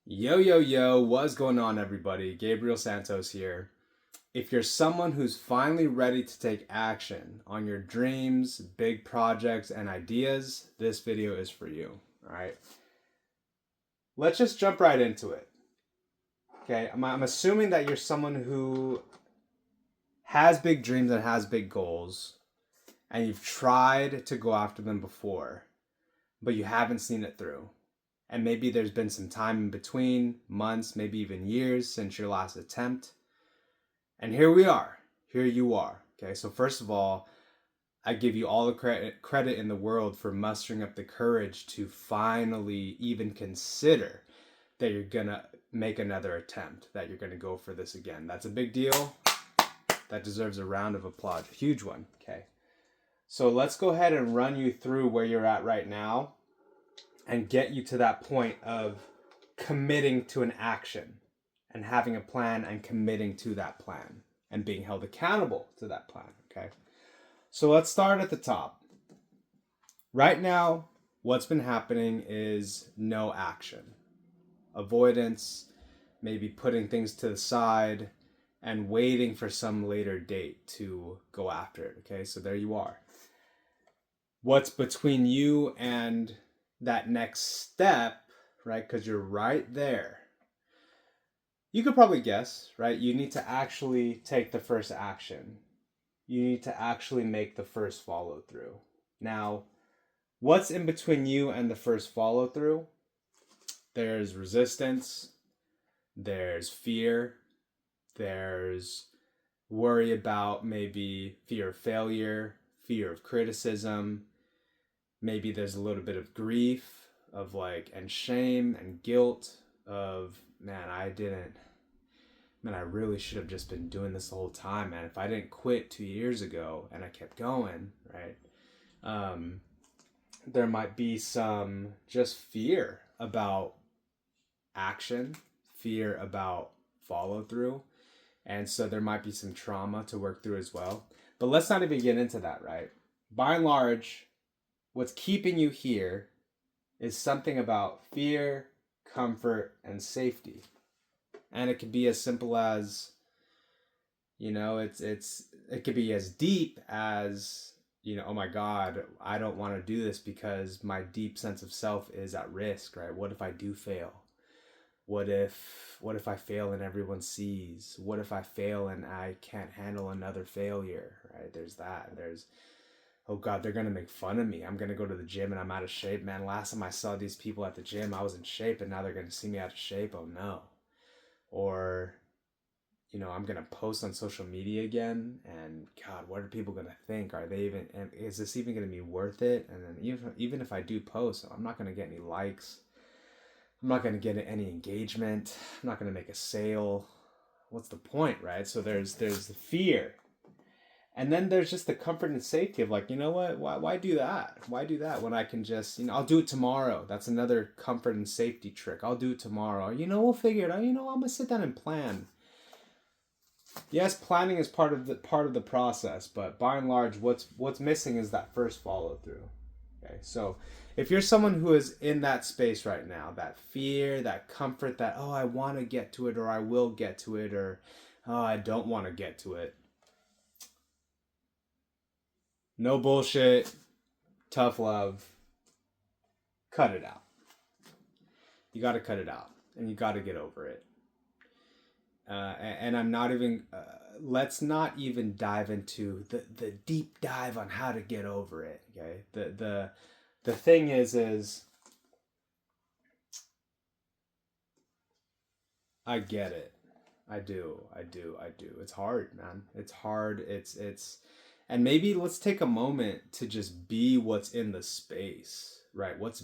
Yo, yo, yo, what's going on, everybody? Gabriel Santos here. If you're someone who's finally ready to take action on your dreams, big projects, and ideas, this video is for you. All right. Let's just jump right into it. Okay. I'm assuming that you're someone who has big dreams and has big goals, and you've tried to go after them before, but you haven't seen it through. And maybe there's been some time in between, months, maybe even years since your last attempt. And here we are. Here you are. Okay, so first of all, I give you all the credit in the world for mustering up the courage to finally even consider that you're gonna make another attempt, that you're gonna go for this again. That's a big deal. That deserves a round of applause, a huge one. Okay, so let's go ahead and run you through where you're at right now and get you to that point of committing to an action and having a plan and committing to that plan and being held accountable to that plan. Okay. So let's start at the top. Right now, what's been happening is no action, avoidance, maybe putting things to the side and waiting for some later date to go after it. Okay. So there you are. What's between you and that next step, right? Because you're right there. You could probably guess, right? You need to actually take the first action. You need to actually make the first follow through. Now, what's in between you and the first follow through? There's resistance, there's fear, there's worry about maybe fear of failure, fear of criticism. Maybe there's a little bit of grief, of like, and shame and guilt of, man, I really should have just been doing this the whole time, man. If I didn't quit 2 years ago and I kept going, right? There might be some just fear about action, fear about follow through. And so there might be some trauma to work through as well. But let's not even get into that, right? By and large, what's keeping you here is something about fear, comfort, and safety. And it could be as simple as, it could be as deep as, oh my God, I don't want to do this because my deep sense of self is at risk, right? What if I do fail? What if I fail and everyone sees? What if I fail and I can't handle another failure, right? There's that. There's, oh God, they're gonna make fun of me. I'm gonna go to the gym and I'm out of shape, man. Last time I saw these people at the gym, I was in shape, and now they're gonna see me out of shape. Oh no. Or, I'm gonna post on social media again, and God, what are people gonna think? Are they even? Is this even gonna be worth it? And then even if I do post, I'm not gonna get any likes. I'm not gonna get any engagement. I'm not gonna make a sale. What's the point, right? So there's the fear, and then there's just the comfort and safety of like, you know what? Why do that? Why do that when I can just, I'll do it tomorrow. That's another comfort and safety trick. I'll do it tomorrow. We'll figure it out. I'm gonna sit down and plan. Yes, planning is part of the process, but by and large, what's missing is that first follow through. Okay, so if you're someone who is in that space right now, that fear, that comfort, that oh, I want to get to it, or I will get to it, or oh, I don't want to get to it. No bullshit, tough love. Cut it out. You got to cut it out, and you got to get over it. And I'm not even. Let's not even dive into the deep dive on how to get over it. Okay. The thing is I get it. I do. I do. I do. It's hard, man. It's hard. And maybe let's take a moment to just be what's in the space, right? Let's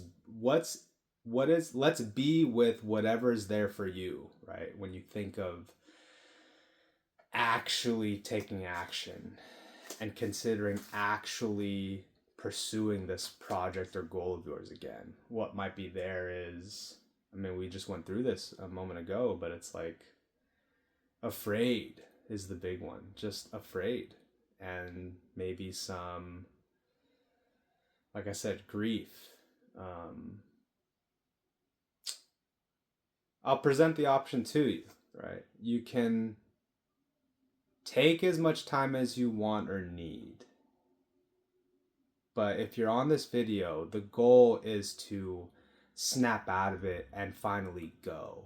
be with whatever's there for you, right? When you think of actually taking action and considering actually pursuing this project or goal of yours again, what might be there is, we just went through this a moment ago, but it's like afraid is the big one. Just afraid. And maybe some, like I said, grief. I'll present the option to you, right? You can take as much time as you want or need. But if you're on this video, the goal is to snap out of it and finally go.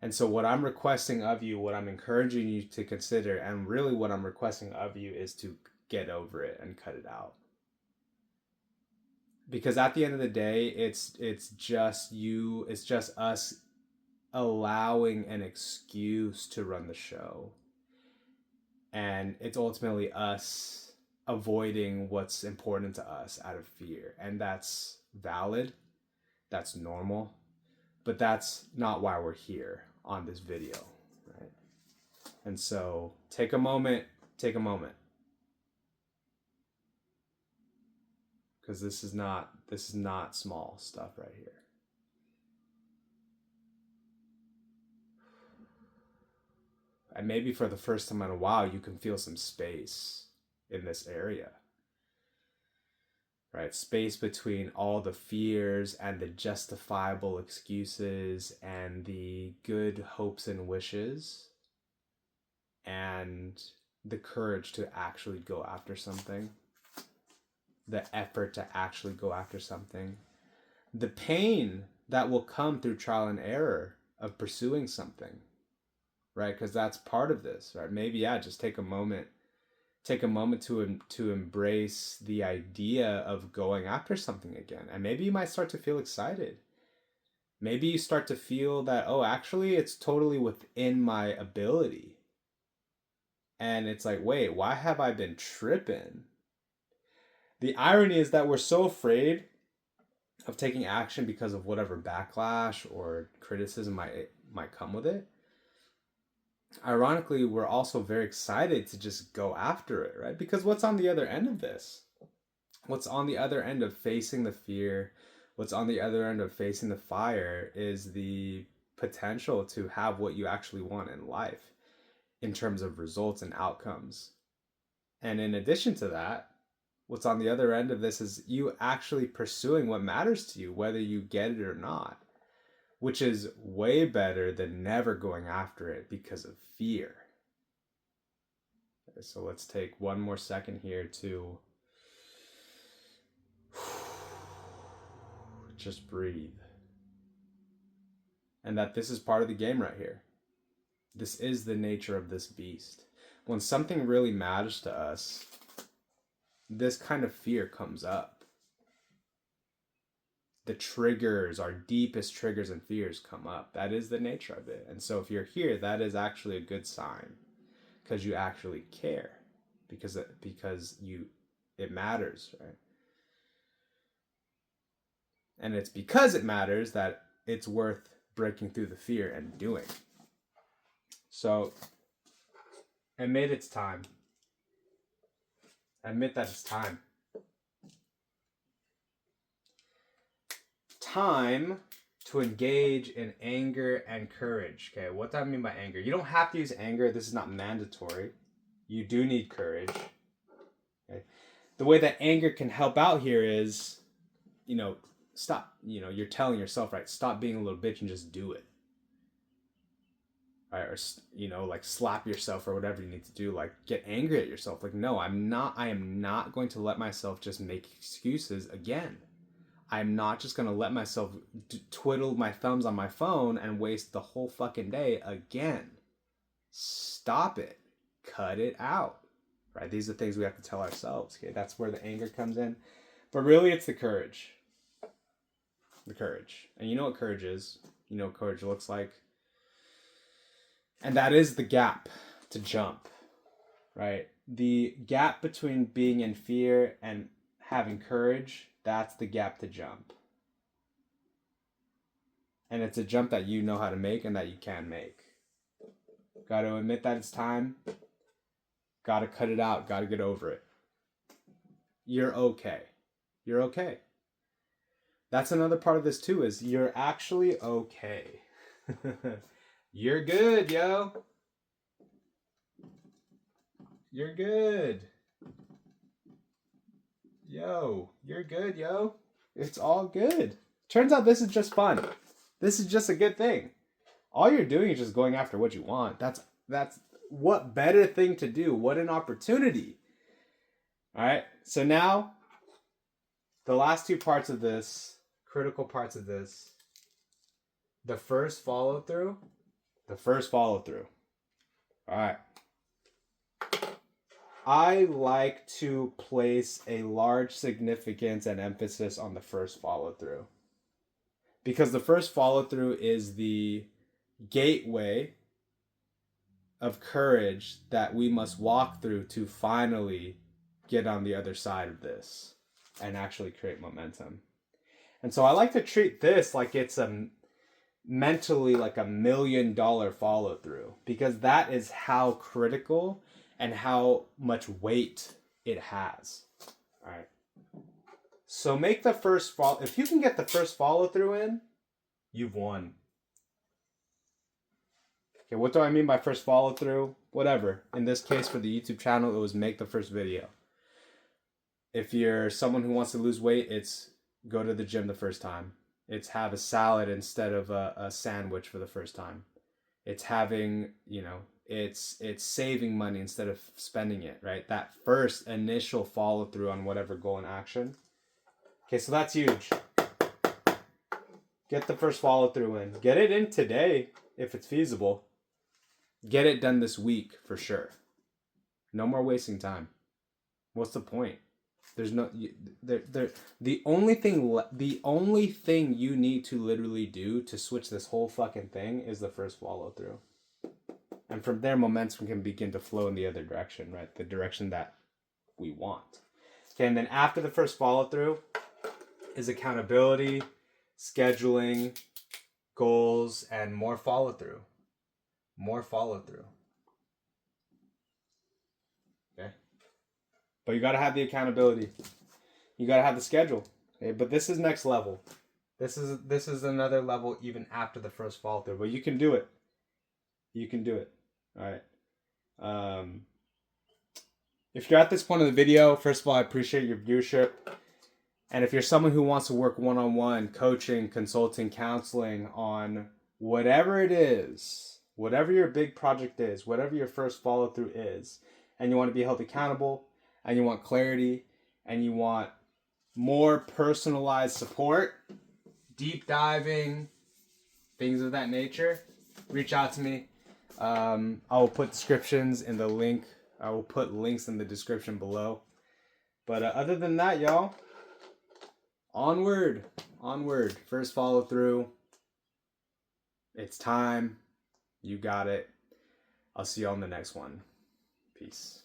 And so what I'm requesting of you, what I'm encouraging you to consider, and really what I'm requesting of you is to get over it and cut it out. Because at the end of the day, it's just you, it's just us allowing an excuse to run the show. And it's ultimately us avoiding what's important to us out of fear. And that's valid. That's normal. But that's not why we're here on this video, right? And so take a moment. Because this is not small stuff right here. And maybe for the first time in a while, you can feel some space in this area. Right? Space between all the fears and the justifiable excuses and the good hopes and wishes and the courage to actually go after something. The effort to actually go after something. The pain that will come through trial and error of pursuing something. Right? Because that's part of this, right? Maybe, just take a moment to embrace the idea of going after something again. And maybe you might start to feel excited. Maybe you start to feel that, oh, actually it's totally within my ability. And it's like, wait, why have I been tripping? The irony is that we're so afraid of taking action because of whatever backlash or criticism might come with it. Ironically, we're also very excited to just go after it, right? Because what's on the other end of this? What's on the other end of facing the fear? What's on the other end of facing the fire is the potential to have what you actually want in life in terms of results and outcomes. And in addition to that, what's on the other end of this is you actually pursuing what matters to you, whether you get it or not. Which is way better than never going after it because of fear. Okay, so let's take one more second here to just breathe. And that this is part of the game right here. This is the nature of this beast. When something really matters to us, this kind of fear comes up. The triggers, our deepest triggers and fears come up. That is the nature of it. And so if you're here, that is actually a good sign because you actually care because it matters, right? And it's because it matters that it's worth breaking through the fear and doing. So admit it's time. Admit that it's time. Time to engage in anger and courage. Okay, what do I mean by anger? You don't have to use anger. This is not mandatory. You do need courage. Okay. The way that anger can help out here is, stop. You're telling yourself, right? Stop being a little bitch and just do it. Right? Or, like slap yourself or whatever you need to do. Like get angry at yourself. Like, no, I am not going to let myself just make excuses again. I'm not just going to let myself twiddle my thumbs on my phone and waste the whole fucking day again. Stop it. Cut it out. Right? These are things we have to tell ourselves. Okay, that's where the anger comes in. But really, it's the courage. The courage. And you know what courage is. You know what courage looks like. And that is the gap to jump. Right? The gap between being in fear and having courage, that's the gap to jump. And it's a jump that you know how to make and that you can make. Got to admit that it's time. Got to cut it out. Got to get over it. You're okay. You're okay. That's another part of this too, is you're actually okay. You're good, yo. You're good. Yo, you're good, yo. It's all good. Turns out this is just fun. This is just a good thing. All you're doing is just going after what you want. That's what better thing to do. What an opportunity. All right. So now the last two parts of this, critical parts of this, the first follow through. All right. I like to place a large significance and emphasis on the first follow through. Because the first follow through is the gateway of courage that we must walk through to finally get on the other side of this and actually create momentum. And so I like to treat this like it's mentally like $1 million follow through, because that is how critical and how much weight it has. All right. So make the first follow. If you can get the first follow through in, you've won. Okay, what do I mean by first follow through? Whatever. In this case, for the YouTube channel, it was make the first video. If you're someone who wants to lose weight, it's go to the gym the first time. It's have a salad instead of a sandwich for the first time. It's having, it's saving money instead of spending it, right? That first initial follow through on whatever goal and action. Okay, so that's huge. Get the first follow through in. Get it in today if it's feasible. Get it done this week for sure. No more wasting time. What's the point? There's no the only thing you need to literally do to switch this whole fucking thing is the first follow through. And from there, momentum can begin to flow in the other direction, right? The direction that we want. Okay, and then after the first follow through is accountability, scheduling, goals, and more follow through. More follow through. Okay. But you got to have the accountability. You got to have the schedule. Okay? But this is next level. This is another level even after the first follow through. But you can do it. You can do it. All right. If you're at this point of the video, first of all, I appreciate your viewership. And if you're someone who wants to work one-on-one, coaching, consulting, counseling on whatever it is, whatever your big project is, whatever your first follow through is, and you want to be held accountable, and you want clarity, and you want more personalized support, deep diving, things of that nature, reach out to me. I will put descriptions in the link. I will put links in the description below. But other than that, y'all, onward. First follow through. It's time. You got it. I'll see you on the next one. Peace.